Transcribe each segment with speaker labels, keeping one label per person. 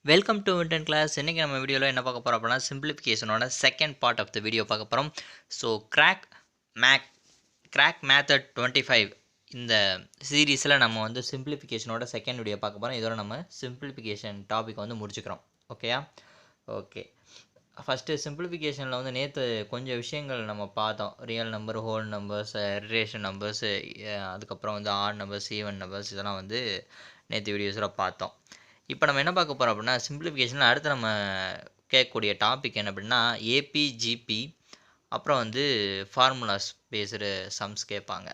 Speaker 1: Welcome to வின்டன் class. இன்றைக்கி நம்ம வீடியோவில் என்ன பார்க்க போகிறோம் அப்படின்னா சிம்பிளிஃபிகேஷனோட second part of the video பார்க்க போகிறோம். ஸோ கிராக் மேத்தட் 25 இந்த சீரீஸில் நம்ம வந்து சிம்பிளிஃபிகேஷனோட செகண்ட் வீடியோ பார்க்க போகிறோம். இதோட நம்ம சிம்பிளிஃபிகேஷன் டாபிக் வந்து முடிச்சுக்கிறோம். ஓகேயா? ஓகே. ஃபஸ்ட்டு சிம்பிளிஃபிகேஷனில் வந்து நேற்று கொஞ்சம் விஷயங்கள் நம்ம பார்த்தோம். Real number, whole numbers, relation numbers, அதுக்கப்புறம் வந்து ஆட் நம்பர்ஸ், ஈவன் நம்பர்ஸ், இதெல்லாம் வந்து நேற்று வீடியோஸில் பார்த்தோம். இப்போ நம்ம என்ன பார்க்க போகிறோம் அப்படின்னா சிம்பிளிஃபிகேஷனில் அடுத்து நம்ம கேட்கக்கூடிய டாபிக் என்ன அப்படின்னா ஏபி, ஜிபி, அப்புறம் வந்து ஃபார்முலாஸ் பேஸ்டு சம்ஸ் கேட்பாங்க.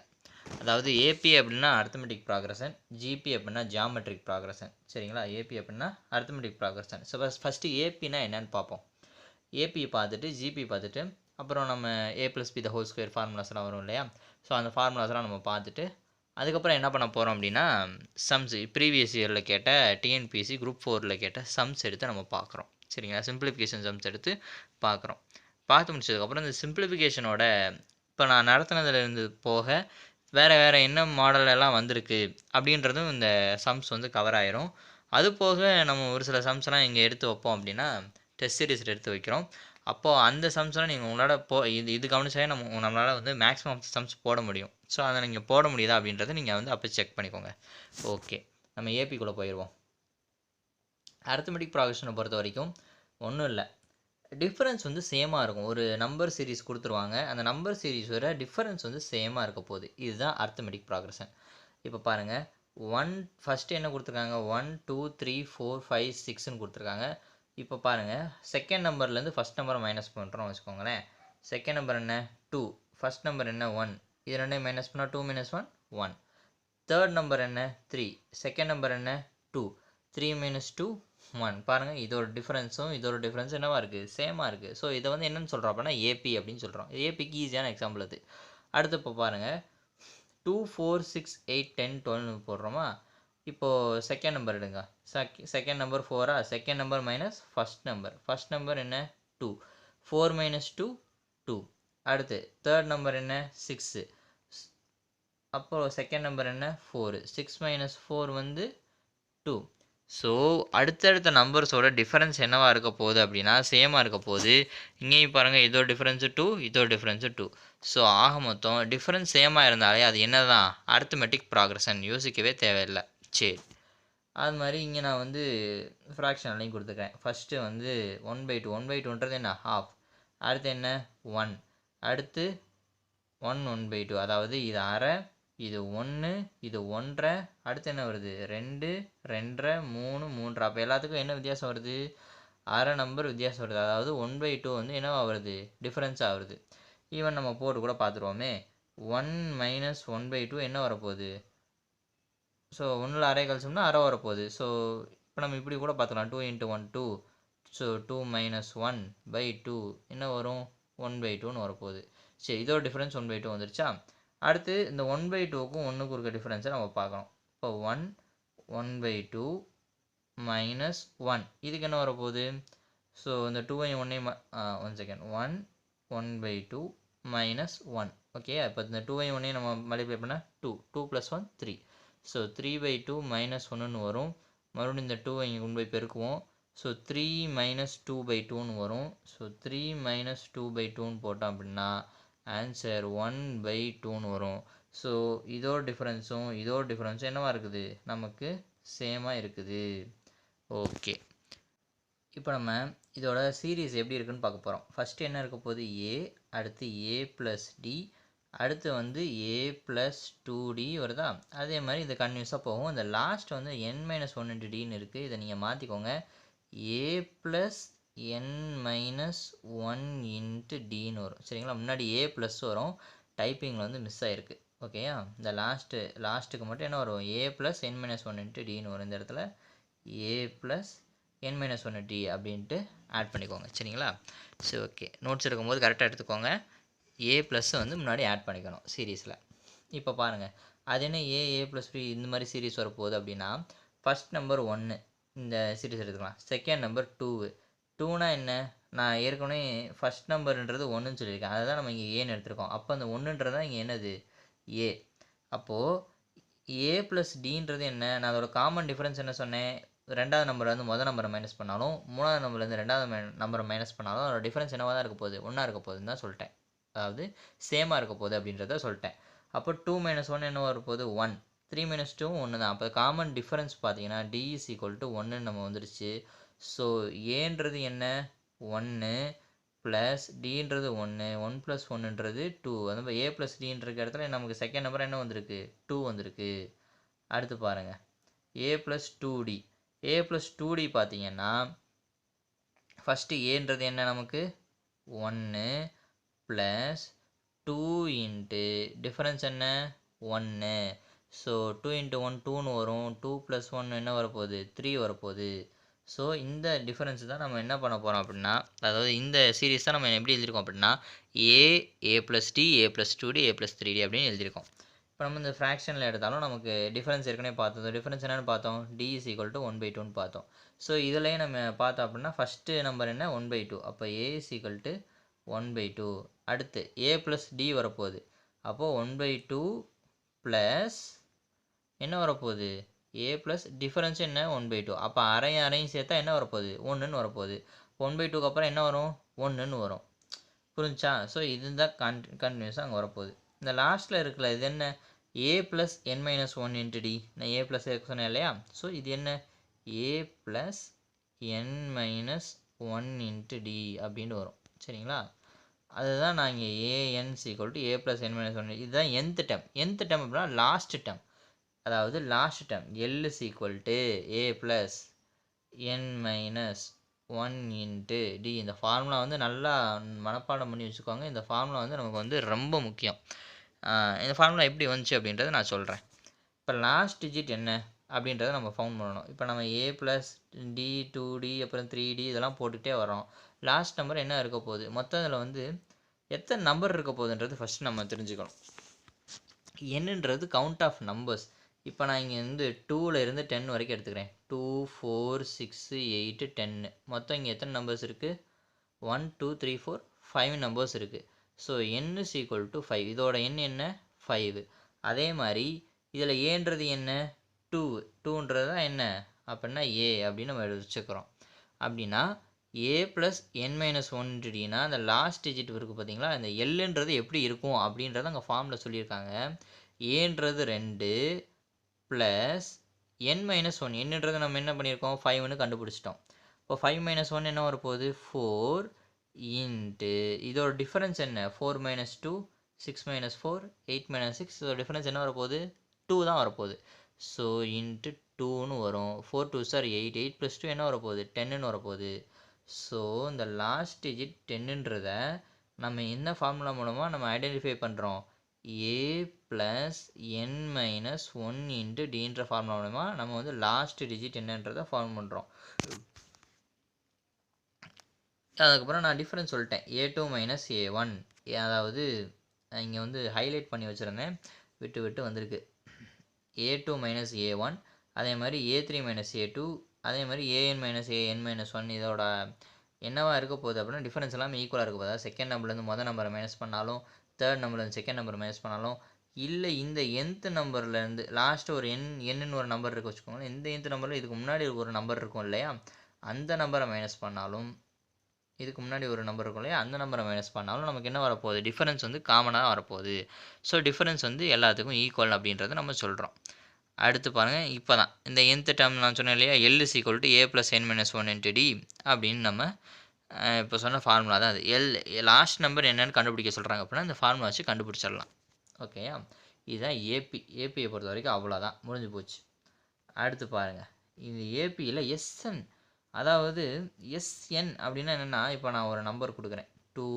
Speaker 1: அதாவது ஏபி அப்படின்னா அரித்மெட்டிக் ப்ராக்ரஷன், ஜிபி அப்படின்னா ஜியாமெட்ரிக் ப்ராக்ரஷன். சரிங்களா? ஏபி அப்படின்னா அரித்மெட்டிக் ப்ராக்ரஷன். ஸோ ஃபஸ்ட்டு ஏபினா என்னன்னு பார்ப்போம். ஏபி பார்த்துட்டு ஜிபி பார்த்துட்டு அப்புறம் நம்ம a plus b the whole square ஃபார்முலாஸ்லாம் வரும் இல்லையா? ஸோ அந்த ஃபார்முலாஸ்லாம் நம்ம பார்த்துட்டு அதுக்கப்புறம் என்ன பண்ண போகிறோம் அப்படின்னா சம்ஸ் ப்ரீவியஸ் இயரில் கேட்ட டிஎன்பிஎஸ்சி குரூப் 4ல் கேட்ட சம்ஸ் எடுத்து நம்ம பார்க்குறோம். சரிங்களா? சிம்பிளிஃபிகேஷன் சம்ஸ் எடுத்து பார்க்குறோம். பார்த்து முடிச்சதுக்கப்புறம் இந்த சிம்பிளிஃபிகேஷனோட இப்போ நான் நடத்துனதுலேருந்து போக வேறு என்ன மாடல் எல்லாம் வந்திருக்கு அப்படின்றதும் இந்த சம்ஸ் வந்து கவர் ஆயிரும். அது போக நம்ம ஒரு சில சம்ஸ்லாம் இங்கே எடுத்து வைப்போம் அப்படின்னா டெஸ்ட் சீரிஸில் எடுத்து வைக்கிறோம். அப்போது அந்த சம்ஸ்லாம் நீங்கள் உங்களால் இது கவனிச்சாலே நம்மளால் வந்து மேக்ஸிமம் ஆஃப் சம்ஸ் போட முடியும். ஸோ அதை நீங்கள் போட முடியுதா அப்படின்றத நீங்கள் வந்து அப்போ செக் பண்ணிக்கோங்க. ஓகே, நம்ம ஏபிக்குள்ளே போயிடுவோம். அரித்மெட்டிக் ப்ராக்ரஷனை பொறுத்த வரைக்கும் ஒன்றும் இல்லை, டிஃபரன்ஸ் வந்து சேமாக இருக்கும். ஒரு நம்பர் சீரிஸ் கொடுத்துருவாங்க, அந்த நம்பர் சீரிஸோட டிஃபரன்ஸ் வந்து சேமாக இருக்க போகுது. இதுதான் அரித்மெட்டிக் ப்ராக்ரஷன். இப்போ பாருங்கள், ஃபஸ்ட்டு என்ன கொடுத்துருக்காங்க, 1 2 3 4 5 6ன்னு கொடுத்துருக்காங்க. இப்போ பாருங்கள், செகண்ட் நம்பர்லேருந்து ஃபஸ்ட் நம்பரை மைனஸ் பண்ணுறோம் வச்சுக்கோங்களேன். செகண்ட் நம்பர் என்ன 2, ஃபஸ்ட் நம்பர் என்ன 1, இது ரெண்டையும் மைனஸ் பண்ணால் 2 - 1 1. தேர்ட் நம்பர் என்ன 3, செகண்ட் நம்பர் என்ன 2, 3 - 2 1. பாருங்கள், இதோட டிஃப்ரென்ஸும் இதோட டிஃப்ரென்ஸும் என்னவா இருக்குது, சேமாக இருக்குது. ஸோ இதை வந்து என்னென்னு சொல்கிறோம் அப்படின்னா ஏபி அப்படின்னு சொல்கிறோம். ஏபிக்கு ஈஸியான எக்ஸாம்பிள் அது. அடுத்து இப்போ பாருங்கள், 2 4 6 8 10 12 போடுறோமா. இப்போது செகண்ட் நம்பர் எடுங்க. செகண்ட் நம்பர் 4ஆ, second number minus first number என்ன 2, 4 - 2 2. அடுத்து தேர்ட் நம்பர் என்ன 6, அப்போது செகண்ட் நம்பர் என்ன 4, 6 - 4 வந்து 2. ஸோ அடுத்தடுத்த நம்பர்ஸோட டிஃபரன்ஸ் என்னவாக இருக்க போகுது அப்படின்னா சேமாக இருக்க போகுது. இங்கேயும் பாருங்கள், இதோட டிஃபரன்ஸு 2, இதோட டிஃபரன்ஸு 2. ஸோ ஆக மொத்தம் டிஃபரன்ஸ் சேமாக இருந்தாலே அது என்ன தான், அரித்மெட்டிக் ப்ராக்ரஷன். யோசிக்கவே தேவையில்லை. சரி, அது மாதிரி இங்கே நான் வந்து ஃப்ராக்ஷன்லையும் கொடுத்துருக்கேன். ஃபஸ்ட்டு வந்து 1/2, 1/2ன்றது என்ன ஹாஃப். அடுத்து என்ன 1, அடுத்து 1 1/2, அதாவது இது அரை, இது 1, இது 1/2, அடுத்து என்ன வருது 2 2 3 3. அப்போ எல்லாத்துக்கும் என்ன வித்தியாசம் வருது, அரை நம்பர் வித்தியாசம் வருது. அதாவது 1/2 வந்து என்னவா வருது, டிஃப்ரென்ஸாக வருது. ஈவன் நம்ம போட்டு கூட பார்த்துருவோமே, 1 - 1/2 என்ன வரப்போகுது. ஸோ 1ல் அரை கழிச்சோம்னா அரை வரப்போகுது. ஸோ இப்போ நம்ம இப்படி கூட பார்த்துக்கலாம், 2 × 1 2. ஸோ 2 - 1/2 என்ன வரும், 1/2ன்னு வரப்போகுது. சரி, இதோட டிஃப்ரென்ஸ் 1/2 வந்துருச்சா. அடுத்து இந்த 1/2க்கும் 1க்கும் இருக்க டிஃப்ரென்ஸை நம்ம பார்க்கணும். இப்போ 1 1/2 - 1 இதுக்கு என்ன வரப்போகுது. ஸோ இந்த 2ஐயும் 1ஐயும் 1 செகண்ட் 1 1/2 - 1. ஓகே, இப்போ இந்த 2ஐயும் 1ஐயும் நம்ம மல்டிப்ளை பண்ணால் 2 2 + 1 3. ஸோ 3/2 - 1ன்னு வரும். மறுபடியும் இந்த 2 இங்கே கொண்டு போய் பெருக்குவோம். ஸோ 3 - 2/2ன்னு வரும். ஸோ 3 - 2/2ன்னு போட்டோம் அப்படின்னா ஆன்சர் 1/2ன்னு வரும். ஸோ இதோட டிஃப்ரென்ஸும் என்னவா இருக்குது, நமக்கு சேமாக இருக்குது. ஓகே, இப்போ நம்ம இதோட சீரீஸ் எப்படி இருக்குன்னு பார்க்க போகிறோம். ஃபஸ்ட்டு என்ன இருக்க போகுது, ஏ, அடுத்து ஏ + டி, அடுத்து வந்து a + 2d வருதா. அதே மாதிரி இது கன்யூஸாக போகும். இந்த லாஸ்ட் வந்து n - 1 × dன்னு இருக்குது. இதை நீங்கள் மாற்றிக்கோங்க, a + n - 1 × dன்னு வரும். சரிங்களா? முன்னாடி a ப்ளஸ் வரும், டைப்பிங்கில் வந்து மிஸ் ஆகிருக்கு. ஓகேயா? இந்த லாஸ்ட்டுக்கு மட்டும் என்ன வரும், a + n - 1 × dன்னு வரும். இந்த இடத்துல a + n - 1 d அப்படின்ட்டு ஆட் பண்ணிக்கோங்க. சரிங்களா? சரி, ஓகே. நோட்ஸ் எடுக்கும்போது கரெக்டாக எடுத்துக்கோங்க. ஏ ப்ளஸ் வந்து முன்னாடி ஆட் பண்ணிக்கணும் சீரீஸில். இப்போ பாருங்கள், அது என்ன ஏ + பி இந்த மாதிரி சீரீஸ் வரப்போகுது அப்படின்னா ஃபஸ்ட் நம்பர் 1 இந்த சீரீஸ் எடுத்துக்கலாம். செகண்ட் நம்பர் 2னா என்ன, நான் ஏற்கனவே ஃபஸ்ட் நம்பர்ன்றது 1ன்னு சொல்லியிருக்கேன், அதை தான் நம்ம இங்கே ஏன்னு எடுத்துருக்கோம். அப்போ அந்த 1ன்றது தான் இங்கே என்னது ஏ. அப்போது ஏ + டின்றது என்ன, நான் அதோட காமன் டிஃப்ரென்ஸ் என்ன சொன்னேன், ரெண்டாவது நம்பர்லேருந்து மொதல் நம்பரை மைனஸ் பண்ணாலும் மூணாவது நம்பர்லேருந்து ரெண்டாவது நம்பரை மைனஸ் பண்ணாலும் அதோட டிஃபரன்ஸ் என்னவாக தான் இருக்க போகுது, ஒன்றா இருக்க போகுதுன்னு தான் சொல்லிட்டேன். அதாவது சேமாக இருக்க போகுது அப்படின்றத சொல்லிட்டேன். அப்போ 2 - 1 என்ன வர போகுது, 1. 3 - 2 1 தான். அப்போ காமன் டிஃபரன்ஸ் பார்த்தீங்கன்னா d is equal to 1 நம்ம வந்துருச்சு. ஸோ ஏன்றது என்ன, 1 ப்ளஸ் டின்றது 1, 1 + 1ன்றது 2. அது a + dன்ற இடத்துல நமக்கு செகண்ட் நம்பர் என்ன வந்திருக்கு, 2 வந்திருக்கு. அடுத்து பாருங்கள் a + 2d. a + 2d பார்த்தீங்கன்னா ஃபஸ்ட்டு ஏன்றது என்ன நமக்கு 1 ப்ளஸ் 2 இன்ட்டு டிஃபரன்ஸ் என்ன 1. ஸோ 2 × 1 2ன்னு வரும். 2 + 1 என்ன வரப்போகுது, 3 வரப்போகுது. ஸோ இந்த டிஃபரன்ஸ் தான் நம்ம என்ன பண்ண போகிறோம் அப்படின்னா, அதாவது இந்த சீரிஸ் தான் நம்ம எப்படி எழுதியிருக்கோம் அப்படின்னா a + d, a + 2d, a + 3d அப்படின்னு எழுதியிருக்கோம். இப்போ நம்ம இந்த ஃப்ராக்ஷனில் எடுத்தாலும் நமக்கு டிஃபரன்ஸ் ஏற்கனவே பார்த்தோம். டிஃபரன்ஸ் என்னென்னு பார்த்தோம், d is equal to 1/2ன்னு பார்த்தோம். ஸோ இதுலேயே நம்ம பார்த்தோம் அப்படின்னா ஃபஸ்ட்டு நம்பர் என்ன 1/2. அப்போ a is equal to 1/2. அடுத்து a + d வரப்போகுது. அப்போது 1/2 ப்ளஸ் என்ன வரப்போகுது, a ப்ளஸ் டிஃபரன்ஸ் என்ன 1/2. அப்போ அரையும் சேர்த்தா என்ன வரப்போகுது, 1ன்னு வரப்போகுது. 1/2க்கு அப்புறம் என்ன வரும், 1ன்னு வரும். புரிஞ்சா? ஸோ இதுதான் கண்டினியூஸாக அங்கே வரப்போகுது. இந்த லாஸ்ட்டில் இருக்குல்ல இது என்ன, a + n - 1 × d. நான் a + x சொன்னேன் இல்லையா. ஸோ இது என்ன a + n - 1 × d அப்படின்னு வரும். சரிங்களா? அதுதான் நான் இங்கே an = a + n - 1. இதுதான் nth டேர்ம். nth டேர்ம் அப்படின்னா லாஸ்ட் டேர்ம். அதாவது last term l is equal to a + n - 1 × d. இந்த ஃபார்முலா வந்து நல்லா மனப்பாடம் பண்ணி வச்சுக்கோங்க. இந்த ஃபார்முலா வந்து நமக்கு வந்து ரொம்ப முக்கியம். இந்த ஃபார்முலா எப்படி வந்துச்சு அப்படின்றத நான் சொல்கிறேன். இப்போ லாஸ்ட் டிஜிட் என்ன அப்படின்றத நம்ம ஃபவுண்ட் பண்ணணும். இப்போ நம்ம a + d 2d அப்புறம் 3d இதெல்லாம் போட்டுகிட்டே வரோம். லாஸ்ட் நம்பர் என்ன இருக்க போகுது, மொத்தம் இதில் வந்து எத்தனை நம்பர் இருக்க போகுதுன்றது ஃபஸ்ட்டு நம்ம தெரிஞ்சுக்கணும். என்னன்றது கவுண்ட் ஆஃப் நம்பர்ஸ். இப்போ நான் இங்கே வந்து 2ல் இருந்து 10 வரைக்கும் எடுத்துக்கிறேன். 2 4 6 8 10. மொத்தம் இங்கே எத்தனை நம்பர்ஸ் இருக்குது, 1 2 3 4 5 நம்பர்ஸ் இருக்குது. So n is equal to 5. இதோட n என்ன 5. அதே மாதிரி இதில் ஏன்றது என்ன 2. 2ன்றது தான் என்ன அப்படின்னா a அப்படின்னு நம்ம வச்சுக்கிறோம். அப்படின்னா a + n - 1 × dனா அந்த லாஸ்ட் டிஜிட் இருக்குது பார்த்தீங்களா, அந்த எல்ன்றது எப்படி இருக்கும் அப்படின்றத அங்கே ஃபார்மில் சொல்லியிருக்காங்க. ஏன்றது 2 ப்ளஸ் n - 1. என்னன்றது நம்ம என்ன பண்ணியிருக்கோம், 5ன்னு கண்டுபிடிச்சிட்டோம். இப்போ 5 - 1 என்ன வரப்போகுது, 4 இன்ட்டு இதோட டிஃபரன்ஸ் என்ன 4 - 2 6 - 4 8 - 6. இதோட டிஃபரன்ஸ் என்ன வரப்போகுது, 2 தான் வரப்போகுது. ஸோ இன்ட்டு 2ன்னு வரும். 4 2s are 8. 8 + 2 என்ன வரப்போகுது, 10ன்னு வரப்போகுது. ஸோ இந்த லாஸ்ட் டிஜிட் 10ன்றத நம்ம என்ன ஃபார்முலா மூலமாக நம்ம ஐடென்டிஃபை பண்ணுறோம், a + n - 1 × dன்ற ஃபார்முலா மூலமாக நம்ம வந்து லாஸ்ட் டிஜிட் என்னன்றதை ஃபார்ம் பண்ணுறோம். அதுக்கப்புறம் நான் டிஃபரன்ஸ் சொல்லிட்டேன், a2 - a1. அதாவது இங்கே வந்து ஹைலைட் பண்ணி வச்சுருந்தேன், விட்டு விட்டு வந்திருக்கு. a2 - a1, அதே மாதிரி a3 - a2, அதே மாதிரி an - an - 1. இதோட என்னவா இருக்க போகுது அப்படின்னா டிஃபரன்ஸ் எல்லாமே ஈக்குவலாக இருக்க போகுது. அதாவது செகண்ட் நம்பர்லேருந்து மொதல் நம்பரை மைனஸ் பண்ணாலும், தேர்ட் நம்பர்லேருந்து செகண்ட் நம்பர் மைனஸ் பண்ணாலும், இல்லை இந்த nth நம்பர்லேருந்து லாஸ்ட்டு ஒரு என்னன்னு ஒரு நம்பர் இருக்குது வச்சுக்கோங்களேன். இந்த nth நம்பரில் இதுக்கு முன்னாடி ஒரு நம்பர் இருக்கும் இல்லையா, அந்த நம்பரை மைனஸ் பண்ணாலும், இதுக்கு முன்னாடி ஒரு நம்பர் இருக்கும் இல்லையா, அந்த நம்பரை மைனஸ் பண்ணாலும் நமக்கு என்ன வரப்போகுது, டிஃபரன்ஸ் வந்து காமனாக வரப்போகுது. ஸோ டிஃபரன்ஸ் வந்து எல்லாத்துக்கும் ஈக்குவல் அப்படின்றத நம்ம சொல்கிறோம். அடுத்து பாருங்கள், இப்போ தான் இந்த nth டேர்ம் நான் சொன்னேன் இல்லையா, l is equal to a + n - 1 × d அப்படின்னு நம்ம இப்போ சொன்ன ஃபார்முலா தான் அது. லாஸ்ட் நம்பர் என்னென்னு கண்டுபிடிக்க சொல்கிறாங்க அப்படின்னா இந்த ஃபார்முலா வச்சு கண்டுபிடிச்சிடலாம். ஓகேயா, இதுதான் ஏபியை பொறுத்த வரைக்கும் அவ்வளோதான், முடிஞ்சு போச்சு. அடுத்து பாருங்கள், இந்த ஏபியில் எஸ்என், அதாவது எஸ்என் அப்படின்னா என்னென்னா, இப்போ நான் ஒரு நம்பர் கொடுக்குறேன் 2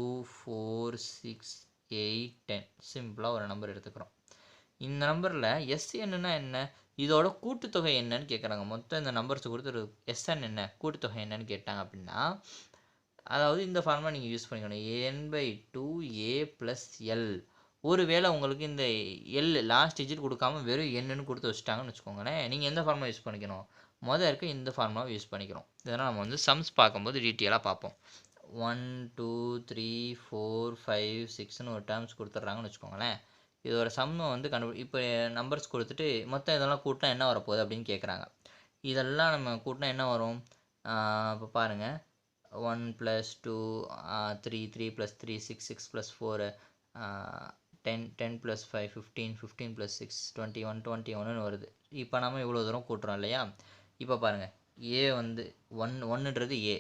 Speaker 1: 4 6 8 10. சிம்பிளாக ஒரு நம்பர் எடுத்துக்கிறோம். இந்த நம்பரில் எஸ்என்னா என்ன, இதோட கூட்டுத்தொகை என்னன்னு கேட்குறாங்க. மொத்தம் இந்த நம்பர்ஸ் கொடுத்து ஒரு எஸ்என் என்ன கூட்டுத்தொகை என்னன்னு கேட்டாங்க அப்படின்னா, அதாவது இந்த ஃபார்முலா நீங்கள் யூஸ் பண்ணிக்கணும், n/2 a + l. ஒருவேளை உங்களுக்கு இந்த எல் லாஸ்ட் டிஜிட் கொடுக்காம வெறும் என்னன்னு கொடுத்து வச்சுட்டாங்கன்னு வச்சுக்கோங்களேன், நீங்கள் எந்த ஃபார்முலா யூஸ் பண்ணிக்கணும், மொதல் இருக்க இந்த ஃபார்முலாவை யூஸ் பண்ணிக்கிறோம். இதெல்லாம் நம்ம வந்து சம்ஸ் பார்க்கும்போது டீட்டெயிலாக பார்ப்போம். 1 2 3 4 5 6ன்னு ஒரு டேர்ம்ஸ் கொடுத்துட்றாங்கன்னு வச்சுக்கோங்களேன். இதோட சம்மை வந்து இப்போ நம்பர்ஸ் கொடுத்துட்டு மொத்தம் இதெல்லாம் கூட்டினா என்ன வரப்போகுது அப்படின்னு கேட்குறாங்க. இதெல்லாம் நம்ம கூட்டினா என்ன வரும்? இப்போ பாருங்கள், 1 + 2 3 3 + 3 6 6 + 4 10 10 + 5 15 15 + 6 21 21ன்னு வருது. இப்போ நம்ம இவ்வளோ தூரம் கூட்டுறோம் இல்லையா? இப்போ பாருங்கள், ஏ வந்து 1ன்றது ஏ,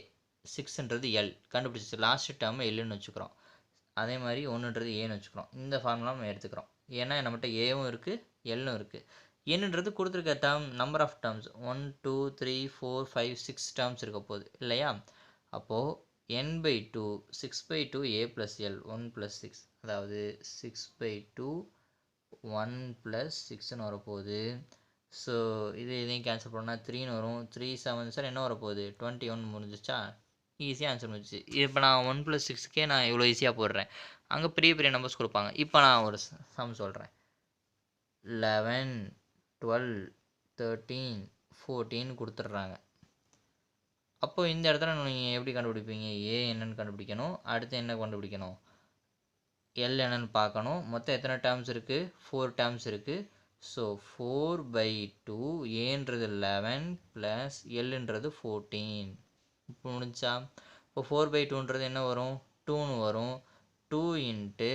Speaker 1: 6ன்றது எல் கண்டுபிடிச்சிச்சு. லாஸ்ட் டேர்ம் எல்லுன்னு வச்சுக்கிறோம். அதே மாதிரி 1ன்றது ஏன்னு வச்சுக்கிறோம். இந்த ஃபார்முலா நம்ம எடுத்துக்கிறோம். ஏன்னா நம்மகிட்ட ஏவும் இருக்குது எல்லும் இருக்குது. என்னன்றது கொடுத்துருக்க term number of terms 1 2 3 4 5 6 terms இருக்க போகுது இல்லையா? அப்போது n/2 6/2 a + l 1 + 6, அதாவது 6/2 1 + 6ன்னு வரப்போகுது. ஸோ இதையும் கேன்சல் பண்ணால் 3ன்னு வரும். 3 7 சார் என்ன வரப்போகுது? 21 முடிஞ்சிச்சா? ஈஸியாக ஆன்சர் முடிஞ்சிச்சு. இப்போ நான் 1 + 6க்கே நான் இவ்வளோ ஈஸியாக போடுறேன். அங்கே பெரிய பெரிய நம்பர்ஸ் கொடுப்பாங்க. இப்போ நான் ஒரு சம் சொல்கிறேன். 11 12 13 14 கொடுத்துட்றாங்க. அப்போ இந்த இடத்துல நீங்கள் எப்படி கண்டுபிடிப்பீங்க? ஏ என்னன்னு கண்டுபிடிக்கணும். அடுத்து என்ன கண்டுபிடிக்கணும்? எல் என்னன்னு பார்க்கணும். மொத்தம் எத்தனை டேர்ம்ஸ் இருக்குது? 4 டேர்ம்ஸ் இருக்குது. ஸோ 4/2 ஏன்றது 11 ப்ளஸ் எல்லுன்றது 14. இப்போ முடிஞ்சா? இப்போ 4/2ன்றது என்ன வரும்? 2ன்னு வரும். 2 ×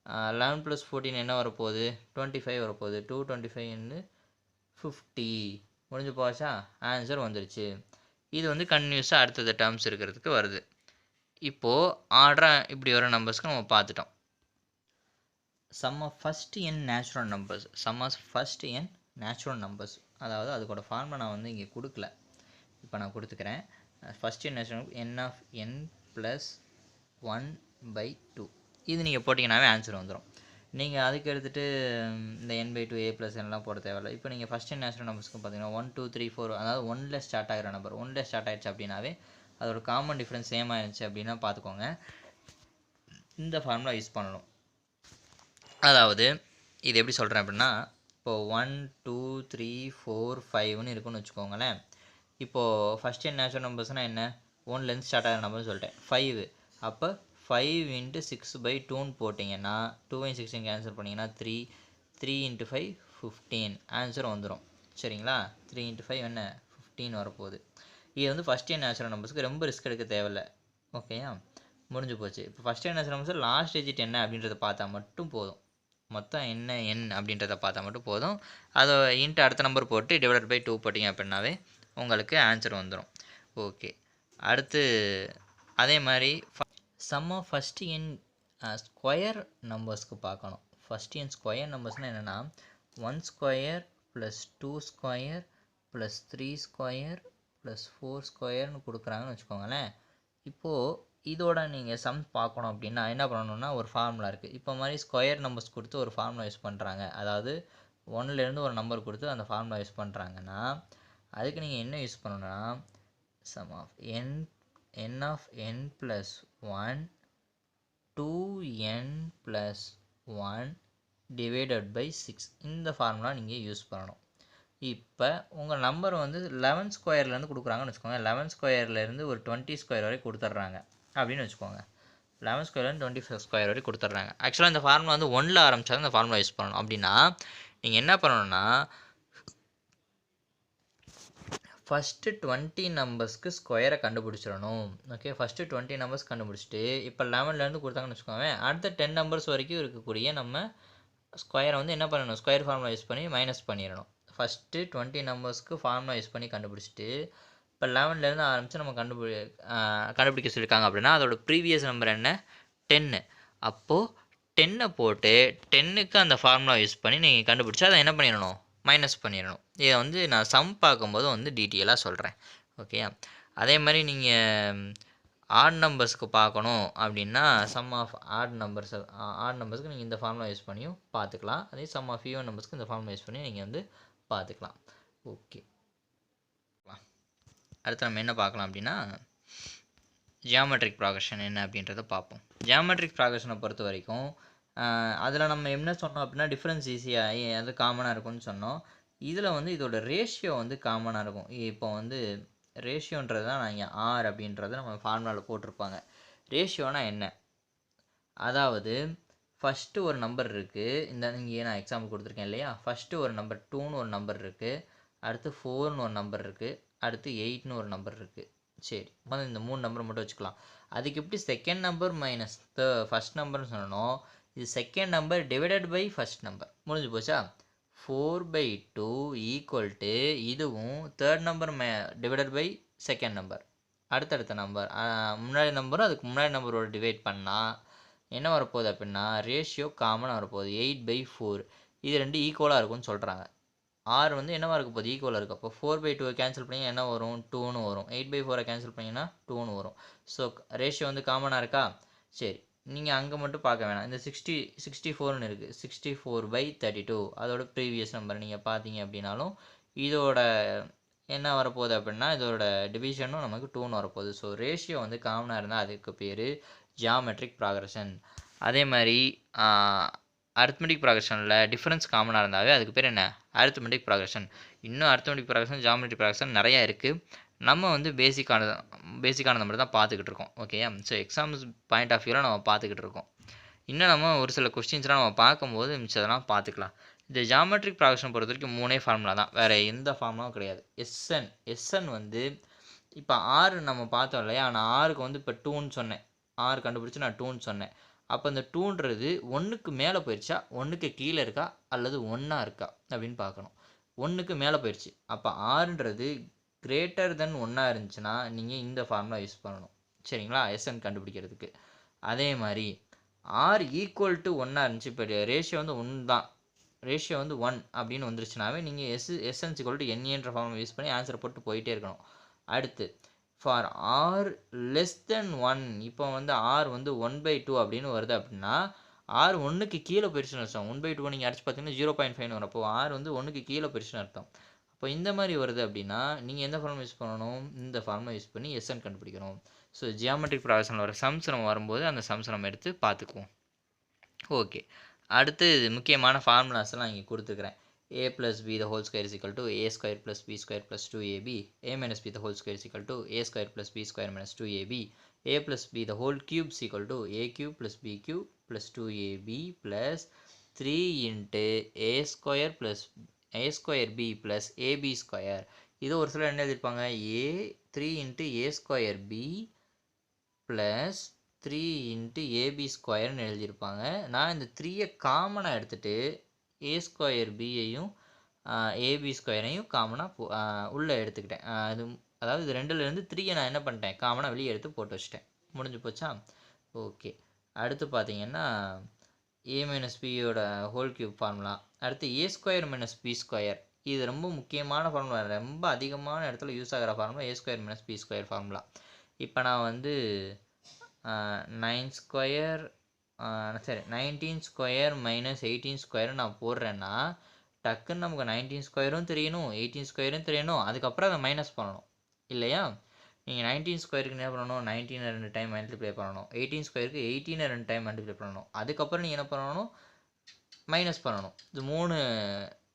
Speaker 1: 11 + 14 என்ன வரப்போகுது? 25 வரப்போகுது. 2 25 50 முடிஞ்சு போச்சா? ஆன்சர் வந்துருச்சு. இது வந்து கன்டினியூஸாக அடுத்தது டேர்ம்ஸ் இருக்கிறதுக்கு வருது. இப்போது ஆர்டராக இப்படி வர நம்பர்ஸ்க்கு நம்ம பார்த்துட்டோம். Sum of first n natural numbers. Sum of first n natural numbers, அதாவது அதுக்கோட ஃபார்முலா நான் வந்து இங்கே கொடுக்கல. இப்போ நான் கொடுத்துக்கிறேன். First n natural n + 1/2. இது நீங்கள் போட்டிங்கன்னாவே ஆன்சர் வந்துடும். நீங்கள் அதுக்கு எடுத்துகிட்டு இந்த n/2 a + nலாம் போட தேவையில்லை. இப்போ நீங்கள் ஃபஸ்ட் என் நேச்சுரல் நம்பர்ஸ்க்கு பார்த்தீங்கன்னா 1 2 3 4, அதாவது 1ல் ஸ்டார்ட் ஆகிற நம்பர் 1ல் ஸ்டார்ட் ஆகிடுச்சு அப்படின்னாவே அதோட காமன் டிஃப்ரென்ஸ் சேம் ஆகிடுச்சு அப்படின்னா பார்த்துக்கோங்க, இந்த ஃபார்முலா யூஸ் பண்ணணும். அதாவது இது எப்படி சொல்கிறேன் அப்படின்னா, இப்போது 1 2 3 4 5ன்னு இருக்குன்னு வச்சுக்கோங்களேன். இப்போது ஃபஸ்ட் என் நேச்சுரல் நம்பர்ஸ்னால் என்ன? 1லேருந்து ஸ்டார்ட் ஆகிற நம்பர்னு சொல்லிட்டேன். 5. அப்போ 5 × 6/2ன்னு போட்டிங்கன்னா 2 × 6 கேன்சல் பண்ணிங்கன்னா 3 3 × 5 15 ஆன்சர் வந்துடும். சரிங்களா? 3 × 5 என்ன? 15 வரப்போகுது. இது வந்து ஃபஸ்ட் என் நேச்சுரல் நம்பர்ஸ்க்கு ரொம்ப ரிஸ்க் எடுக்க தேவையில்லை. ஓகேயா? முடிஞ்சு போச்சு. இப்போ first n natural numbers last digit என்ன அப்படின்றத பார்த்தா மட்டும் போதும். மொத்தம் என்ன என் அப்படின்றத பார்த்தா மட்டும் போதும். அதை இன்ட்டு அடுத்த நம்பர் போட்டு /2 போட்டிங்க அப்படின்னாவே உங்களுக்கு ஆன்சர் வந்துடும். ஓகே, அடுத்து அதே மாதிரி sum of first n square நம்பர்ஸ்க்கு பார்க்கணும். ஃபஸ்ட் என் ஸ்கொயர் நம்பர்ஸ்னால் என்னென்னா 1² + 2² + 3² + 4² கொடுக்குறாங்கன்னு வச்சுக்கோங்களேன். இப்போது இதோட நீங்கள் சம் பார்க்கணும் அப்படின்னா என்ன பண்ணணும்னா, ஒரு ஃபார்முலா இருக்குது. இப்போ மாதிரி ஸ்கொயர் நம்பர்ஸ் கொடுத்து ஒரு ஃபார்முலா யூஸ் பண்ணுறாங்க. அதாவது 1லேருந்து ஒரு நம்பர் கொடுத்து அந்த ஃபார்முலா யூஸ் பண்ணுறாங்கன்னா அதுக்கு நீங்கள் என்ன யூஸ் பண்ணணும்னா, sum of n of n + 1 2n + 1 / 6 இந்த ஃபார்முலா நீங்கள் யூஸ் பண்ணணும். இப்போ உங்கள் நம்பர் வந்து 11² கொடுக்குறாங்கன்னு வச்சுக்கோங்க. 11² ஒரு 20² வரை கொடுத்துட்றாங்க அப்படின்னு வச்சுக்கோங்க. 11² 25² வரை கொடுத்துட்றாங்க. ஆக்சுவலாக இந்த ஃபார்முலா வந்து 1ல் ஆரம்பித்தா இந்த ஃபார்முலா யூஸ் பண்ணணும். அப்படின்னா நீங்கள் என்ன பண்ணணும்னா, ஃபஸ்ட்டு 20 நம்பர்ஸ்க்கு ஸ்கொயரை கண்டுபிடிச்சிடணும். ஓகே, ஃபஸ்ட்டு 20 நம்பர்ஸ் கண்டுபிடிச்சிட்டு இப்போ 11லேருந்து கொடுத்தாங்கன்னு வச்சுக்கோங்க, அடுத்த 10 நம்பர்ஸ் வரைக்கும் இருக்கக்கூடிய நம்ம ஸ்கொயரை வந்து என்ன பண்ணணும்? ஸ்கொயர் ஃபார்முலா யூஸ் பண்ணி மைனஸ் பண்ணிடணும். ஃபஸ்ட்டு 20 நம்பர்ஸ்க்கு ஃபார்முலா யூஸ் பண்ணி கண்டுபிடிச்சிட்டு இப்போ 11லேருந்து ஆரம்பித்து நம்ம கண்டுபிடிக்க சொல்லியிருக்காங்க அப்படின்னா அதோட ப்ரீவியஸ் நம்பர் என்ன? 10. அப்போது 10 போட்டு 10க்கு அந்த ஃபார்முலா யூஸ் பண்ணி நீங்கள் கண்டுபிடிச்சா அதை என்ன பண்ணிடணும்? மைனஸ் பண்ணிடணும். இதை வந்து நான் சம் பார்க்கும்போது வந்து டீட்டெயிலாக சொல்கிறேன். ஓகே, அதே மாதிரி நீங்கள் ஆட் நம்பர்ஸ்க்கு பார்க்கணும் அப்படின்னா சம் ஆஃப் ஆட் நம்பர்ஸ்க்கு நீங்கள் இந்த ஃபார்முலா யூஸ் பண்ணியும் பார்த்துக்கலாம். அதே சம் ஆஃப் ஈவன் நம்பர்ஸ்க்கு இந்த ஃபார்முலா யூஸ் பண்ணி நீங்கள் வந்து பார்த்துக்கலாம். ஓகே, அடுத்து நம்ம என்ன பார்க்கலாம் அப்படின்னா ஜியாமெட்ரிக் ப்ராக்ரெஷன் என்ன அப்படின்றத பார்ப்போம். ஜியாமெட்ரிக் ப்ராக்ரெஷனை பொறுத்த வரைக்கும் அதில் நம்ம என்ன சொன்னோம் அப்படின்னா டிஃப்ரென்ஸ் ஈஸியாக அது காமனாக இருக்கும்னு சொன்னோம். இதில் வந்து இதோட ரேஷியோ வந்து காமனாக இருக்கும். இப்போ வந்து ரேஷியோன்றது தான் நான் இங்கே ஆர் அப்படின்றத நம்ம ஃபார்முலாவில் போட்டிருப்பாங்க. ரேஷியோனா என்ன? அதாவது ஃபஸ்ட்டு ஒரு நம்பர் இருக்குது. இந்த இங்கே நான் எக்ஸாம்பிள் கொடுத்துருக்கேன் இல்லையா? ஃபஸ்ட்டு ஒரு நம்பர் 2ன்னு ஒரு நம்பர் இருக்குது. அடுத்து 4ன்னு ஒரு நம்பர் இருக்குது, அடுத்து 8ன்னு ஒரு நம்பர் இருக்குது. சரி, முதல்ல இந்த 3 நம்பர் மட்டும் வச்சுக்கலாம். அதுக்கு எப்படி செகண்ட் நம்பர் மைனஸ் ஃபஸ்ட் நம்பர்னு சொல்லணும், இது second number divided by first number. முடிஞ்சு போச்சா? 4/2 ஈக்குவல் டு இதுவும் third number divided by second number. அடுத்தடுத்த நம்பர் முன்னாடி நம்பரும் அதுக்கு முன்னாடி நம்பரோட டிவைட் பண்ணால் என்ன வரப்போகுது அப்படின்னா ரேஷியோ காமனாக வரப்போகுது 8/4. இது ரெண்டு ஈக்குவலாக இருக்கும்னு சொல்கிறாங்க. ஆர் வந்து என்னவா இருக்க போகுது? ஈக்குவலாக இருக்குது. அப்போ 4/2 கேன்சல் பண்ணி என்ன வரும்? 2ன்னு வரும். 8/4 கேன்சல் பண்ணிங்கன்னா 2ன்னு வரும். ஸோ ரேஷியோ வந்து காமனாக இருக்கா? சரி, நீங்கள் அங்கே மட்டும் பார்க்க வேணாம். இந்த 64ன்னு இருக்குது, 64/32 அதோட ப்ரீவியஸ் நம்பர் நீங்கள் பார்த்தீங்க அப்படின்னாலும் இதோட என்ன வரப்போகுது அப்படின்னா இதோட டிவிஷனும் நமக்கு 2ன்னு வரப்போகுது. ஸோ ரேஷியோ வந்து காமனாக இருந்தால் அதுக்கு பேர் ஜியாமெட்ரிக் ப்ராக்ரஷன். அதே மாதிரி அரித்மெட்டிக் ப்ராக்ரஷனில் டிஃபரன்ஸ் காமனாக இருந்தாவே அதுக்கு பேர் என்ன? Arithmetic progression. இன்னும் அரித்மெட்டிக் ப்ராக்ரஷன், ஜியாமெட்ரிக் ப்ராக்ரஷன் நிறையா இருக்குது. நம்ம வந்து பேசிக்கானது மட்டும் தான் பார்த்துக்கிட்டு இருக்கோம். ஓகேயா? ஸோ எக்ஸாம்ஸ் பாயிண்ட் ஆஃப் வியூவில் நம்ம பார்த்துக்கிட்டு இருக்கோம். இன்னும் நம்ம ஒரு சில கொஸ்டின்ஸ்லாம் நம்ம பார்க்கும்போது மிச்சதெல்லாம் பார்த்துக்கலாம். இந்த ஜியாமெட்ரிக் ப்ராக்ரஷன் பொறுத்த வரைக்கும் 3 ஃபார்முலா தான், வேறு எந்த ஃபார்முலாவும் கிடையாது. எஸ்என் வந்து இப்போ ஆறு நம்ம பார்த்தோம் இல்லையா? நான் ஆருக்கு வந்து இப்போ 2ன்னு சொன்னேன், ஆறு கண்டுபிடிச்சி நான் 2ன்னு சொன்னேன். அப்போ இந்த 2ன்றது 1க்கு மேலே போயிடுச்சா, 1க்கு கீழே இருக்கா, அல்லது 1ஆ இருக்கா அப்படின்னு பார்க்கணும். 1க்கு மேலே போயிடுச்சு, அப்போ ஆறுன்றது கிரேட்டர் தென் 1ஆ இருந்துச்சுன்னா நீங்கள் இந்த ஃபார்முலா யூஸ் பண்ணணும். சரிங்களா? எஸ்என் கண்டுபிடிக்கிறதுக்கு. அதே மாதிரி ஆர் ஈக்குவல் டு 1ஆ இருந்துச்சு, இப்போ ரேஷியோ வந்து 1 தான், ரேஷியோ வந்து 1 அப்படின்னு வந்துருச்சுனாவே நீங்கள் எஸ்என் ஈக்குவல் டு என்ஏன்ற ஃபார்முலா யூஸ் பண்ணி ஆன்சரை போட்டு போயிட்டே இருக்கணும். அடுத்து ஃபார் ஆர் லெஸ் தென் 1, இப்போ வந்து ஆர் வந்து 1/2 அப்படின்னு வருது அப்படின்னா ஆர் 1க்கு கீழே போயிடுச்சுன்னு அர்த்தம். 1/2 நீங்கள் அடிச்சு பார்த்தீங்கன்னா 0.5 வரும். அப்போ ஆர் வந்து 1க்கு கீழே போயிடுச்சுன்னு அர்த்தம். அப்போ இந்த மாதிரி வருது அப்படின்னா நீங்கள் எந்த ஃபார்முலா யூஸ் பண்ணணும்? இந்த ஃபார்முலா யூஸ் பண்ணி எஸ்என் கண்டுபிடிக்கணும். ஸோ ஜியாமெட்ரிக் ப்ராக்ரஷனில் வர சம்ஸ் நம்ம வரும்போது அந்த சம்ஸ் நம்ம எடுத்து பார்த்துக்குவோம். ஓகே, அடுத்து முக்கியமான ஃபார்முலாஸ்லாம் இங்கே கொடுத்துருக்குறேன். a plus b the whole square is equal to a square plus b square plus 2ab, a minus b the whole square is equal to a square plus b square minus 2ab, a plus b the whole cube is equal to a cube plus b cube plus 2ab plus 3 into a square plus a square b plus ab square. இது ஒரு சில என்ன எழுதிருப்பாங்க? a 3 into a square b plus 3 into ab ஸ்கொயர்னு எழுதியிருப்பாங்க. நான் இந்த 3யை காமனாக எடுத்துகிட்டு a ஸ்கொயர் பியையும் ஏபி ஸ்கொயரையும் காமனாக உள்ளே எடுத்துக்கிட்டேன். அதாவது இது ரெண்டுலேருந்து 3யை நான் என்ன பண்ணிட்டேன்? காமனாக வெளியே எடுத்து போட்டு வச்சிட்டேன். முடிஞ்சு போச்சா? ஓகே, அடுத்து பார்த்தீங்கன்னா a மைனஸ் பியோட ஹோல் கியூப் ஃபார்முலா. அடுத்து a square minus b square. இது ரொம்ப முக்கியமான ஃபார்முலா, ரொம்ப அதிகமான இடத்துல யூஸ் ஆகிற formula a square minus b square formula. இப்போ நான் வந்து 19 ஸ்கொயர் மைனஸ் 18 ஸ்கொயர் நான் போடுறேன்னா டக்குன்னு நமக்கு 19 ஸ்கொயரும் தெரியணும், 18 ஸ்கொயரும் தெரியணும், அதுக்கப்புறம் அதை மைனஸ் பண்ணணும் இல்லையா? நீங்கள் 19 ஸ்கொயருக்கு என்ன பண்ணணும்? 19 2 டைம் மல்டிப்ளை பண்ணணும். 18 ஸ்கொயருக்கு 18 2 டைம் மல்டிப்ளை பண்ணணும். அதுக்கப்புறம் நீங்கள் என்ன பண்ணணும்? மைனஸ் பண்ணணும். இது 3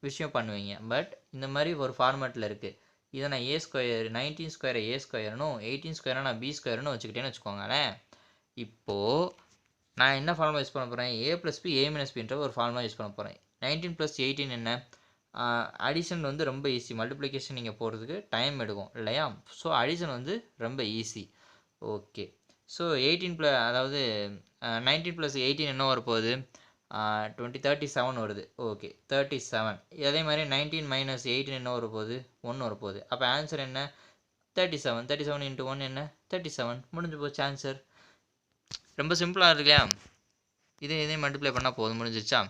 Speaker 1: விஷயம் பண்ணுவீங்க. பட் இந்த மாதிரி ஒரு ஃபார்மேட்டில் இருக்குது. இதை நான் ஏ ஸ்கொயர் 19 ஸ்கொயரை ஏ ஸ்கொயர்னும் 18 ஸ்கொயரை நான் பி ஸ்கொயர்னு வச்சுக்கிட்டேன்னு வச்சுக்கோங்களேன். இப்போது நான் என்ன ஃபார்முலா யூஸ் பண்ண போகிறேன்? a + b a - bன்ற ஒரு ஃபார்முலா யூஸ் பண்ண போகிறேன். 19 + 18 என்ன? அடிஷன் வந்து ரொம்ப ஈஸி, மல்டிப்ளிகேஷன் நீங்கள் போடுறதுக்கு டைம் எடுக்கும் இல்லையா? ஸோ அடிஷன் வந்து ரொம்ப ஈஸி. ஓகே, ஸோ 18 அதாவது 19 + 18 என்ன வரப்போகுது? 37 வருது. ஓகே, 37. அதே மாதிரி 19 - 18 என்ன வரப்போகுது? 1 வரப்போகுது. அப்போ ஆன்சர் என்ன? 37. 37 × 1 என்ன? 37. முடிஞ்சு போச்சு ஆன்சர். ரொம்ப சிம்பிளாக இருக்கு இல்லையா? இதையும் மல்டிப்ளை பண்ணால் போதும், முடிஞ்சிச்சா?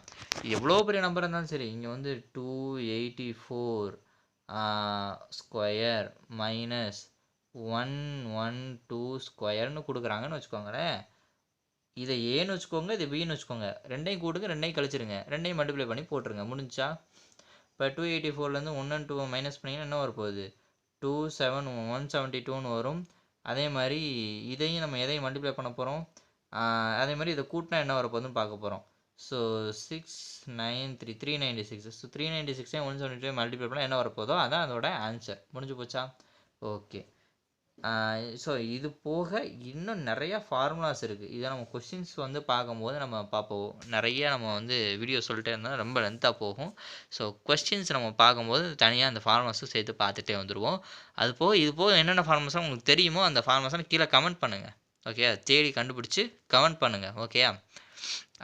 Speaker 1: எவ்வளோ பெரிய நம்பர் இருந்தாலும் சரி, இங்கே வந்து 284 ஸ்கொயர் மைனஸ் 112 ஸ்கொயர்னு கொடுக்குறாங்கன்னு வச்சுக்கோங்களேன். இதை ஏன்னு வச்சுக்கோங்க, இதை பின்னு வச்சுக்கோங்க. ரெண்டையும் கூடுங்க, ரெண்டையும் கழிச்சிருங்க, ரெண்டையும் மல்டிப்ளை பண்ணி போட்டுருங்க, முடிஞ்சா? இப்போ 284லேருந்து 1 and 2 மைனஸ் பண்ணிங்கன்னா என்ன வரப்போகுது? 172ன்னு வரும். அதே மாதிரி இதையும் நம்ம எதையும் மல்டிப்ளை பண்ண போகிறோம்? அதே மாதிரி இதை கூட்டினா என்ன வரப்போகுதுன்னு பார்க்க போகிறோம். ஸோ 693 396. ஸோ 396 172 மல்டிப்ளை பண்ணால் என்ன வரப்போதோ அதான் அதோட ஆன்சர். முடிஞ்சு போச்சா? ஓகே, ஸோ இது போக இன்னும் நிறையா ஃபார்முலாஸ் இருக்குது. இதை நம்ம கொஸ்டின்ஸ் வந்து பார்க்கும்போது நம்ம பார்ப்போம். நிறைய நம்ம வந்து வீடியோ சொல்லிட்டே இருந்தால் ரொம்ப லென்த்தாக போகும். ஸோ கொஸ்டின்ஸ் நம்ம பார்க்கும்போது தனியாக அந்த ஃபார்முலாஸும் சேர்த்து பார்த்துட்டே வந்துடுவோம். அது போக இது போக என்னென்ன ஃபார்முலாஸ்லாம் உங்களுக்கு தெரியுமோ அந்த ஃபார்முலாஸ்லாம் கீழே கமெண்ட் பண்ணுங்கள். ஓகே, தேடி கண்டுபிடிச்சி கமெண்ட் பண்ணுங்கள். ஓகேயா,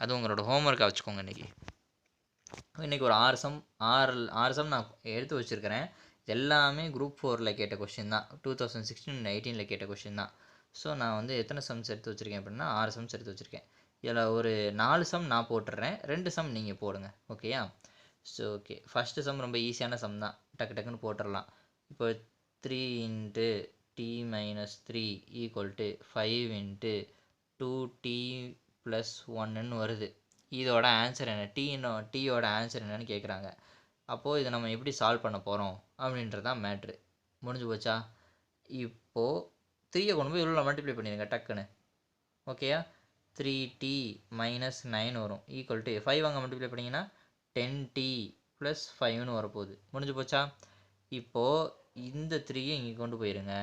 Speaker 1: அது உங்களோட ஹோம்ஒர்க்காக வச்சுக்கோங்க. இன்றைக்கி ஒரு 6 சம் நான் எடுத்து வச்சுருக்கிறேன். எல்லாமே குரூப் 4ல் கேட்ட கொஸ்டின் தான். 2016-18 கேட்ட கொஸ்டின் தான். ஸோ நான் வந்து எத்தனை சம்ஸ் எடுத்து வச்சுருக்கேன் அப்படின்னா 6 சம்ஸ் எடுத்து வச்சுருக்கேன். இதில் ஒரு 4 சம் நான் போட்டுடுறேன், 2 சம் நீங்கள் போடுங்க. ஓகேயா, ஸோ ஓகே, ஃபஸ்ட்டு சம் ரொம்ப ஈஸியான சம் தான், டக்கு டக்குன்னு போட்டுடலாம். இப்போ 3 × t - 3 = 5 × 2t + 1ன்னு வருது. இதோட ஆன்சர் என்ன? டீயோட ஆன்சர் என்னன்னு கேட்குறாங்க. அப்போது இதை நம்ம எப்படி சால்வ் பண்ண போகிறோம் அப்படின்றதான் மேட்ரு. முடிஞ்சு போச்சா? இப்போது 3 கொண்டு போய் இவ்வளோ மல்டிப்ளை பண்ணிடுங்க டக்குன்னு. ஓகேயா, 3t - 9 வரும் = 5 அங்கே மல்டிப்ளை பண்ணிங்கன்னா 10t + 5ன்னு வரப்போகுது. முடிஞ்சு போச்சா? இப்போது இந்த 3யை இங்கே கொண்டு போயிருங்க,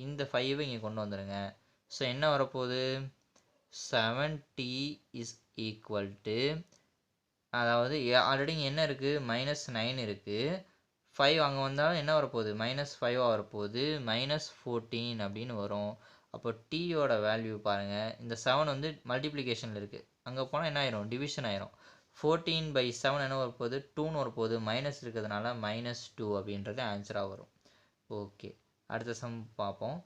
Speaker 1: இந்த 5வை இங்கே கொண்டு வந்துடுங்க. ஸோ என்ன வரப்போகுது? 7t = அதாவது ஆல்ரெடி இங்கே என்ன இருக்குது? -9 இருக்குது. 5 அங்கே வந்தாலும் என்ன வரப்போகுது? -5 வரப்போகுது. -14 அப்படின்னு வரும். அப்போ டீயோட வேல்யூ பாருங்கள். இந்த 7 வந்து மல்டிப்ளிகேஷனில் இருக்குது, அங்கே போனால் என்ன ஆயிரும்? டிவிஷன் ஆயிரும். 14/7 என்ன வரப்போகுது? 2ன்னு வரப்போகுது. மைனஸ் இருக்கிறதுனால -2 அப்படின்றது ஆன்சராக வரும். ஓகே, அடுத்த சம் பார்ப்போம்.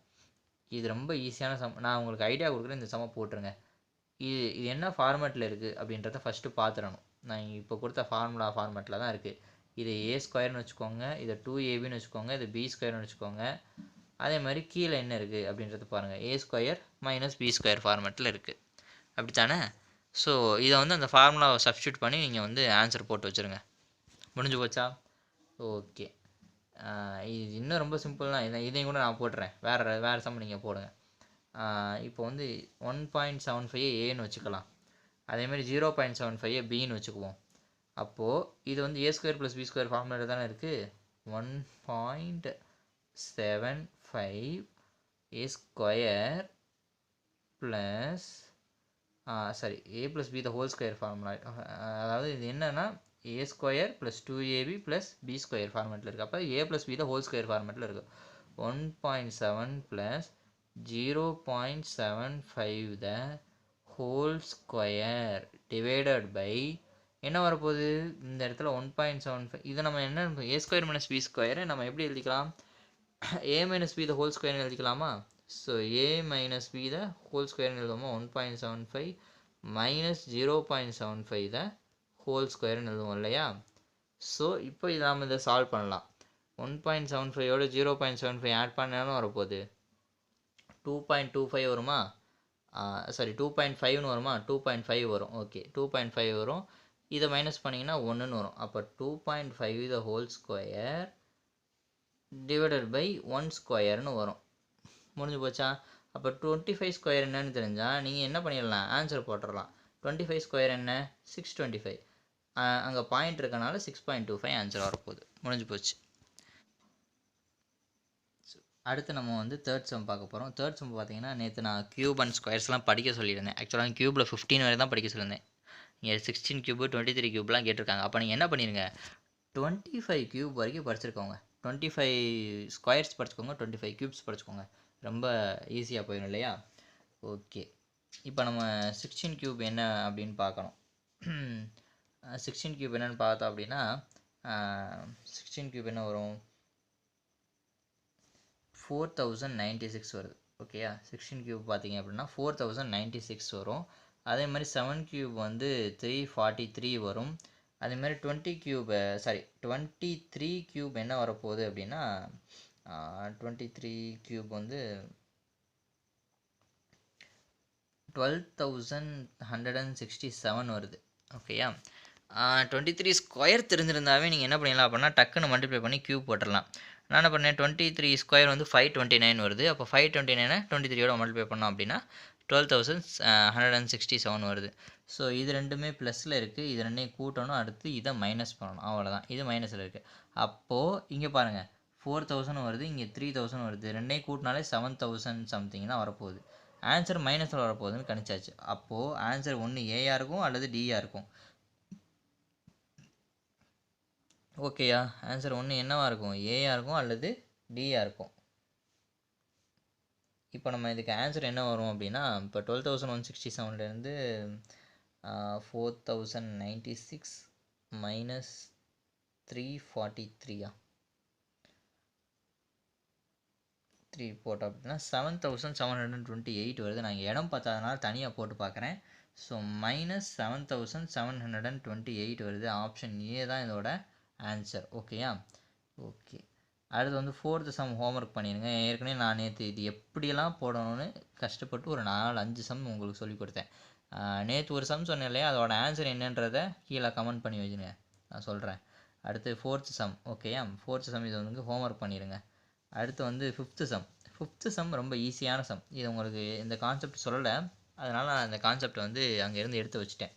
Speaker 1: இது ரொம்ப ஈஸியான சம். நான் உங்களுக்கு ஐடியா கொடுக்குறேன், இந்த சம்மை போட்டுருங்க. இது என்ன ஃபார்மேட்டில் இருக்குது அப்படின்றத ஃபஸ்ட்டு பார்த்துடணும். நான் இப்போ கொடுத்த ஃபார்மேட்டில் தான் இருக்குது. இது a² வச்சுக்கோங்க, இதை 2ab வச்சுக்கோங்க, இது b² வச்சுக்கோங்க. அதே மாதிரி கீழே என்ன இருக்குது அப்படின்றது பாருங்கள். a² - b² ஃபார்மேட்டில் இருக்குது, அப்படி தானே? ஸோ இதை வந்து அந்த ஃபார்முலாவை சப்ஸ்டியூட் பண்ணி நீங்கள் வந்து ஆன்சர் போட்டு வச்சுருங்க. முடிஞ்சு போச்சா? ஓகே, இது இன்னும் ரொம்ப சிம்பிள் தான். இதையும் கூட நான் போட்டுறேன். வேறு சம் நீங்கள் போடுங்க. இப்போ வந்து 1.75 ஏன்னு வச்சுக்கலாம். அதேமாதிரி 0.75 பின்னு வச்சுக்குவோம். அப்போது இது வந்து a² + b² ஃபார்முலா தானே இருக்குது. 1.75 a² + a + b² ஃபார்முலா. அதாவது இது என்னென்னா a² + 2ab + b² ஃபார்மேட்டில் இருக்குது. அப்போ a + b² ஃபார்மேட்டில் இருக்குது. 1.7 + 0.75 the whole square divided by என்ன வரப்போகுது? இந்த இடத்துல 1.75. இதை நம்ம என்ன a² - b² நம்ம எப்படி எழுதிக்கலாம்? a - b the whole square எழுதிக்கலாமா? So a - b the whole square எழுதுவோமா? 1.75 - 0.75 the whole square எழுதுவோம் இல்லையா? ஸோ இப்போ இதை நம்ம இதை சால்வ் பண்ணலாம். 1.75ஓட 0.75 ஆட் பண்ணாலும் வரப்போகுது 2.25 வருமா? 2.5ன்னு வருமா? 2.5 வரும். ஓகே, 2.5 வரும். இதை மைனஸ் பண்ணிங்கன்னா 1ன்னு வரும். அப்போ 2.5 the whole square divided by 1² வரும். முடிஞ்சு போச்சா? அப்போ 25² என்னன்னு தெரிஞ்சால் நீங்கள் என்ன பண்ணிடலாம்? ஆன்சர் போட்டுடலாம். 25² என்ன? 625. அங்கே பாயிண்ட் இருக்கனால 6.25 ஆன்சர் வரப்போகுது. முடிஞ்சு போச்சு. அடுத்து நம்ம வந்து தேர்ட் சம் பார்க்க போகிறோம். தேர்ட் சம் பார்த்தீங்கன்னா, நேற்று நான் கியூப் அண்ட் ஸ்கொயர்ஸ்லாம் படிக்க சொல்லியிருந்தேன். ஆக்சுவலாக கியூபில் 15 வரை தான் படிக்க சொல்லியிருந்தேன். இங்கே 16 கியூபு 23 கியூப்லாம் கேட்டிருக்காங்க. அப்போ நீங்கள் என்ன பண்ணிடுங்க? 25 கியூப் வரைக்கும் படிச்சிருக்கோங்க. 25 ஸ்கொயர்ஸ் படிச்சுக்கோங்க, 25 கியூப்ஸ் படிச்சுக்கோங்க. ரொம்ப ஈஸியாக போயிடும் இல்லையா? ஓகே, இப்போ நம்ம 16 கியூப் என்ன அப்படின்னு பார்க்கணும். 16 கியூப் என்னென்னு பார்த்தோம் அப்படின்னா, 16 கியூப் என்ன வரும்? 4096 வருது. ஓகேயா, 16 கியூப் பார்த்தீங்க அப்படின்னா 4096 வரும். அதே மாதிரி 7 கியூப் வந்து 343 வரும். அதே மாதிரி 23 கியூப் என்ன வரப்போகுது அப்படின்னா 23 கியூப் வந்து 12167 வருது. ஓகேயா, 23 ஸ்கொயர் தெரிஞ்சிருந்தாவே நீங்கள் என்ன பண்ணிடலாம் அப்படின்னா டக்குன்னு மல்டிப்ளை பண்ணி கியூப் போட்டுடலாம். நான் என்ன பண்ணேன்? 23 ஸ்கொயர் வந்து 529 வருது. அப்போ 529 23யோட மல்டிப்ளை பண்ணோம் அப்படின்னா 12167 வருது. ஸோ இது ரெண்டுமே ப்ளஸில் இருக்குது. இது ரெண்டையும் கூட்டணும், அடுத்து இதை மைனஸ் பண்ணணும். அவ்வளோதான், இது மைனஸில் இருக்குது. அப்போது இங்கே பாருங்கள், 4000 வருது, இங்கே 3000 வருது. ரெண்டையும் கூட்டினாலே 7000 சம்திங் தான் வரப்போகுது. ஆன்சர் மைனஸில் வரப்போகுதுன்னு கணிச்சாச்சு. அப்போது ஆன்சர் ஒன்று ஏயா இருக்கும் அல்லது டியா இருக்கும். ஓகேயா? ஆன்சர் ஒன்று என்னவா இருக்கும்? ஏயா இருக்கும் அல்லது டியா இருக்கும். இப்போ நம்ம இதுக்கு ஆன்சர் என்ன வரும் அப்படின்னா, இப்போ 12167லேருந்து 4096 மைனஸ் 343 3 போட்டோம் அப்படின்னா 7728 வருது. நான் இடம் பார்த்ததுனால தனியாக போட்டு பார்க்குறேன். ஸோ மைனஸ் 7728 வருது. ஆப்ஷன் ஏ தான் இதோட ஆன்சர். ஓகேயா? ஓகே, அடுத்து வந்து 4th சம் ஹோம்ஒர்க் பண்ணிடுங்க. ஏற்கனவே நான் நேற்று இது எப்படியெல்லாம் போடணும்னு கஷ்டப்பட்டு ஒரு 4-5 சம் உங்களுக்கு சொல்லி கொடுத்தேன். நேற்று ஒரு சம் சொன்னேன் இல்லையா, அதோட ஆன்சர் என்னன்றதை கீழே கமெண்ட் பண்ணி வச்சுங்க, நான் சொல்கிறேன். அடுத்து 4th சம். ஓகேயா? 4th சம் இது வந்து ஹோம்ஒர்க் பண்ணிடுங்க. அடுத்து வந்து 5th சம். 5th சம் ரொம்ப ஈஸியான சம். இது உங்களுக்கு இந்த கான்செப்ட் சொல்லலை, அதனால் நான் இந்த கான்செப்ட் வந்து அங்கேருந்து எடுத்து வச்சுட்டேன்.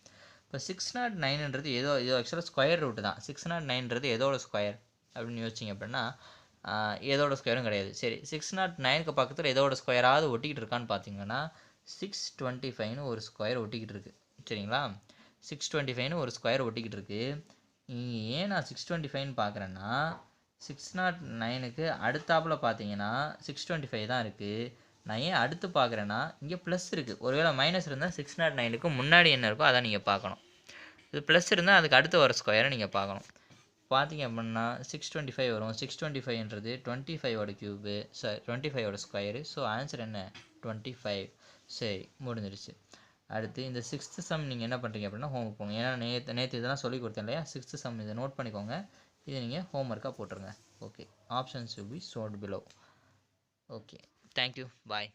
Speaker 1: இப்போ 609ன்றது ஏதோ ஆக்சுவலாக ஸ்கொயர் ரூட்டு தான். 609ன்றது எதோட ஸ்கொயர் அப்படின்னு யோசிச்சிங்க அப்படின்னா எதோட ஸ்கொயரும் கிடையாது. சரி, 609க்கு பக்கத்தில் எதோட ஸ்கொயராவது ஒட்டிக்கிட்டு இருக்கான்னு பார்த்தீங்கன்னா 625ன்னு ஒரு ஸ்கொயர் ஒட்டிக்கிட்டு இருக்குது. சரிங்களா? 625ன்னு ஒரு ஸ்கொயர் ஒட்டிக்கிட்டு இருக்குது. இங்கே ஏன் நான் 625ன்னு பார்க்குறேன்னா 609க்கு அடுத்தாப்பில் பார்த்தீங்கன்னா 625 தான் இருக்குது. நான் ஏன் அடுத்து பார்க்குறேன்னா இங்கே ப்ளஸ் இருக்குது. ஒருவேளை மைனஸ் இருந்தால் 609க்கு முன்னாடி என்ன இருக்கோ அதான் நீங்கள் பார்க்கணும். இது ப்ளஸ் இருந்தால் அதுக்கு அடுத்து வர ஸ்கொயரை நீங்கள் பார்க்கணும். பார்த்தீங்க அப்படின்னா 625 வரும். 625ன்றது 25ஓட க்யூபு, சாரி 25ஓட ஸ்கொயரு. ஸோ ஆன்சர் என்ன? 25. சரி, முடிஞ்சிருச்சு. அடுத்து இந்த 6th சம் நீங்கள் என்ன பண்ணுறீங்க அப்படின்னா ஹோம்ஒர்க் போங்க. ஏன்னா நேற்று இதெல்லாம் சொல்லி கொடுத்தேன் இல்லையா, 6th சம் இதை நோட் பண்ணிக்கோங்க. இதை நீங்கள் ஹோம்ஒர்க்காக போட்டுருங்க. Okay, options will be shown below. Okay, thank you, bye.